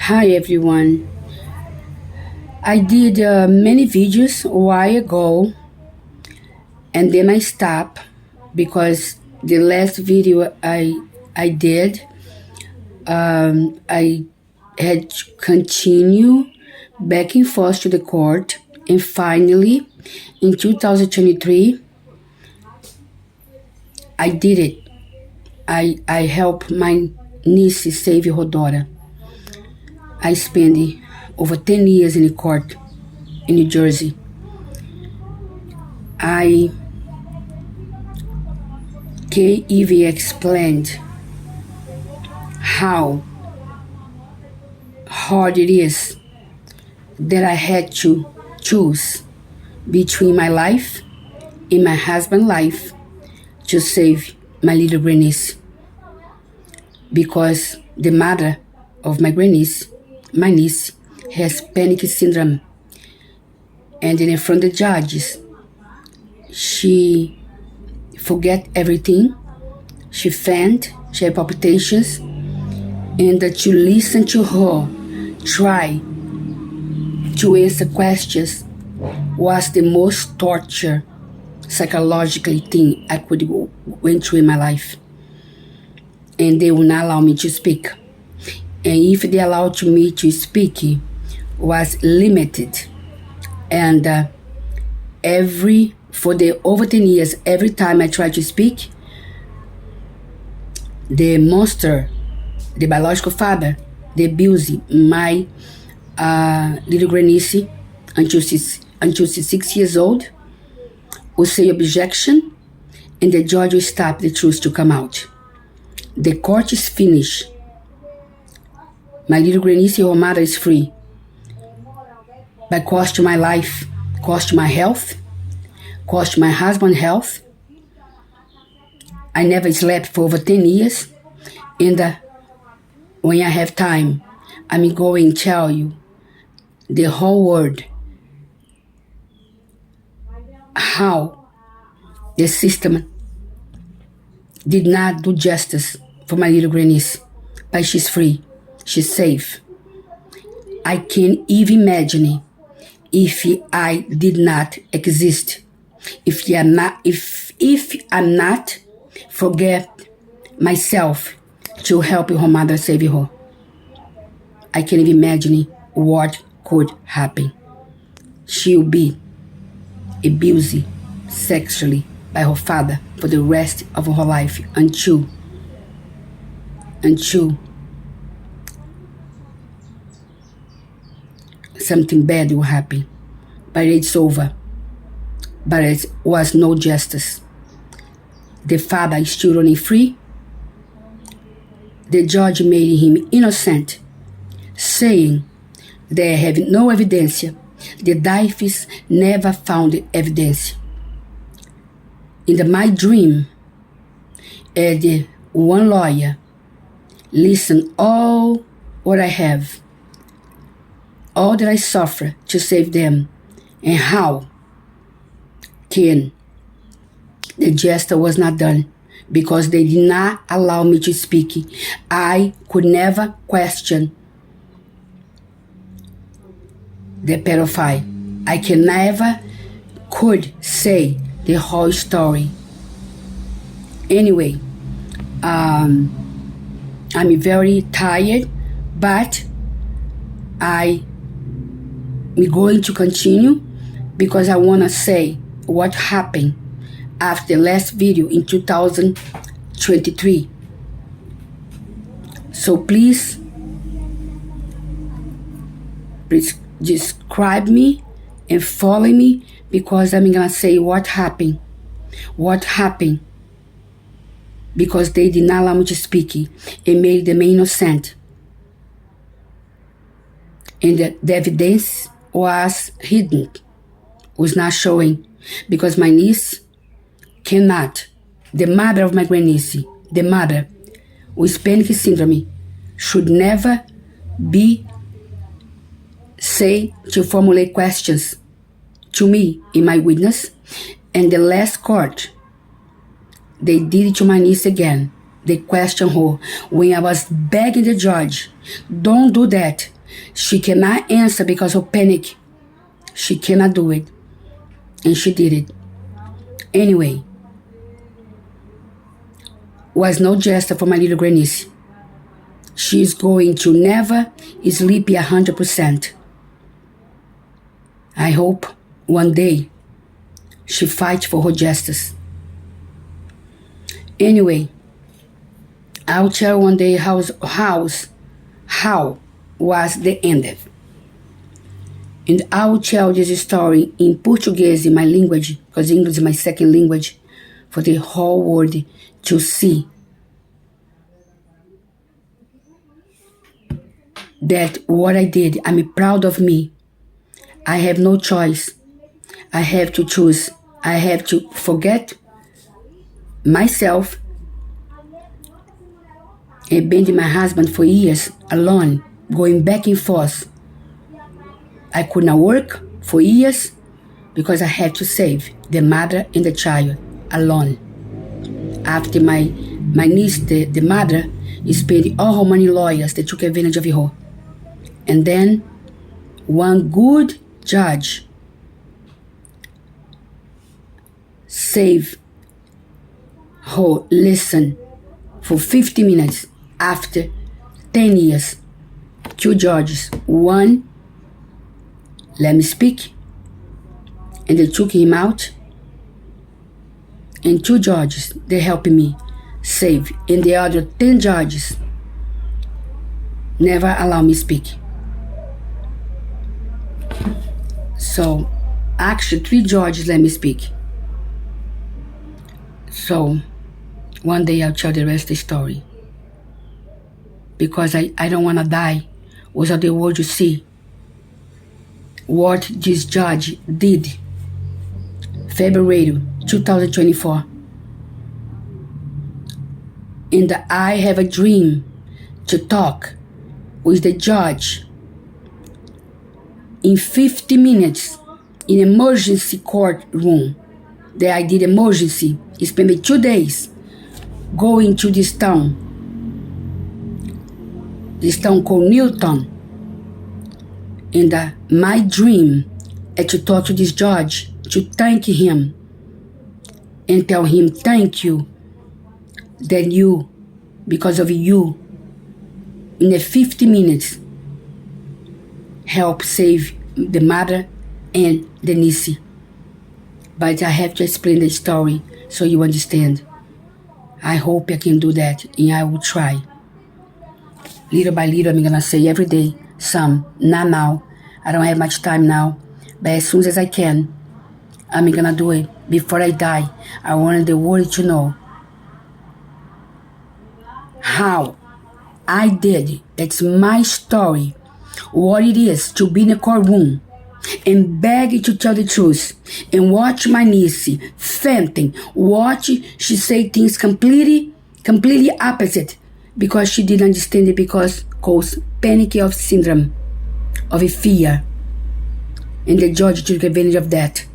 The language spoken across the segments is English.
Hi everyone. I did many videos a while ago and then I stopped because the last video I did I had to continue back and forth to the court, and finally in 2023 I did it. I helped my niece save her daughter. I spent over 10 years in the court in New Jersey. I can't even explain how hard it is that I had to choose between my life and my husband's life to save my little grandniece, because the mother of my grandniece, my niece, has panic syndrome, and in front of the judges she forget everything. She faint, she had palpitations, and to listen to her try to answer questions was the most torture psychologically thing I could went through in my life. And they would not allow me to speak. And if they allowed me to speak, it was limited. And for the over 10 years, every time I tried to speak, the monster, the biological father, they abused my little grandniece until she's 6 years old, would say objection, and the judge will stop the truth to come out. The court is finished. My little grandniece, her mother, is free. But cost my life, cost my health, cost my husband's health. I never slept for over 10 years. And when I have time, I'm going to tell you the whole world how the system did not do justice for my little grandniece. But she's free. She's safe. I can't even imagine if I did not exist. If I'm not forget myself to help her mother save her. I can't even imagine what could happen. She'll be abused sexually by her father for the rest of her life until something bad will happen. But it's over. But it was no justice. The father is still running free. The judge made him innocent, saying they have no evidence. The DIFES never found evidence. In my dream, one lawyer listened all what I have, all that I suffer to save them, and how can the justice was not done because they did not allow me to speak. I could never question the pedophile. I can never could say the whole story. Anyway, I'm very tired, but I'm going to continue because I want to say what happened after the last video in 2023. So please describe me and follow me, because I'm gonna say what happened because they did not allow me to speak and made them innocent, and the evidence was hidden, was not showing, because my niece cannot, the mother of my grandniece, the mother with panic syndrome, should never be say to formulate questions to me in my witness. And the last court, they did it to my niece again. They questioned her when I was begging the judge, don't do that. She cannot answer because of panic. She cannot do it. And she did it. Anyway, was no gesture for my little grandniece. She's going to never sleep 100%. I hope one day she fights for her justice. Anyway, I'll tell one day how was the end. And I will tell this story in Portuguese, in my language, because English is my second language, for the whole world to see that what I did, I'm proud of me. I have no choice. I have to choose. I have to forget myself and being my husband for years alone, going back and forth. I could not work for years because I had to save the mother and the child alone. After my niece, the mother, spent all her money lawyers that took advantage of her. And then one good judge saved her listen for 50 minutes after 10 years. Two judges, one let me speak, and they took him out, and two judges, they helped me save, and the other 10 judges never allow me speak. So actually 3 judges let me speak. So one day I'll tell the rest of the story, because I don't want to die without the world to see what this judge did. February 2024. And I have a dream to talk with the judge in 50 minutes in emergency courtroom that I did emergency. I spent 2 days going to this town called Newton. And my dream is to talk to this judge, to thank him and tell him thank you, that you, because of you, in the 50 minutes, help save the mother and the niece. But I have to explain the story so you understand. I hope I can do that, and I will try. Little by little, I'm gonna say every day, some, not now. I don't have much time now, but as soon as I can, I'm gonna do it. Before I die, I want the world to know how I did it. That's my story. What it is to be in a courtroom and beg to tell the truth and watch my niece fainting. Watch she say things completely opposite because she didn't understand it, because cause panic of syndrome, of a fear. And the judge took advantage of that.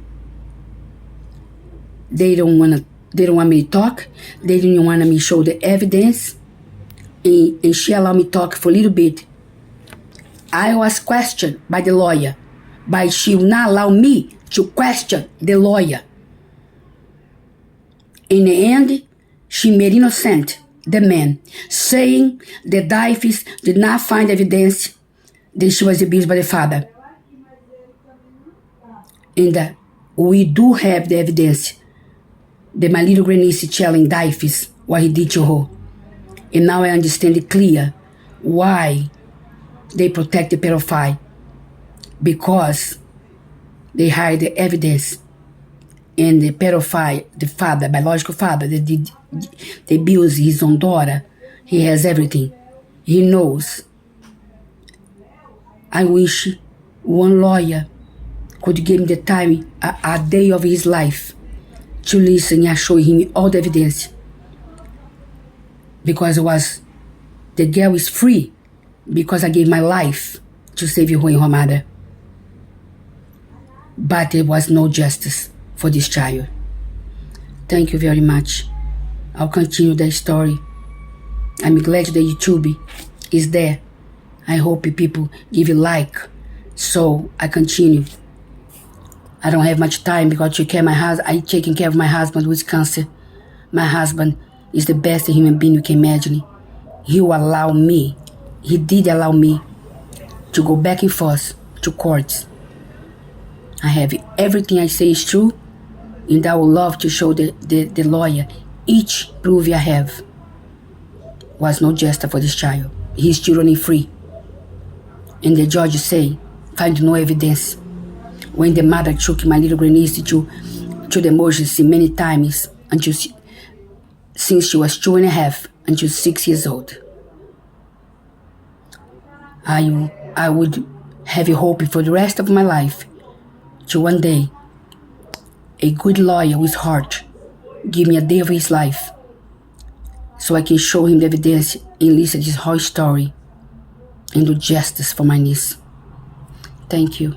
They don't want me to talk. They didn't want me to show the evidence. And she allowed me to talk for a little bit. I was questioned by the lawyer, but she will not allow me to question the lawyer. In the end, she made innocent the man, saying the DIFES did not find evidence that she was abused by the father. And we do have the evidence that my little grandniece telling DIFES what he did to her. And now I understand it clear why they protect the pedophile. Because they hide the evidence, and the pedophile, the father, biological father, that abused his own daughter, he has everything. He knows. I wish one lawyer could give him the time, a day of his life, to listen and show him all the evidence. Because the girl is free, because I gave my life to save her and her mother. But there was no justice for this child. Thank you very much. I'll continue the story. I'm glad that YouTube is there I hope people give you like so I continue. I don't have much time because I taking care of my husband with cancer. My husband is the best human being you can imagine. He did allow me to go back and forth to courts. I have everything I say is true, and I would love to show the lawyer each proof I have was no justice for this child. He's still running free. And the judge say, find no evidence. When the mother took my little grannies to the emergency many times since she was 2.5 until 6 years old. I would have a hope for the rest of my life to one day a good lawyer with heart give me a day of his life so I can show him the evidence and listen to his whole story and do justice for my niece. Thank you.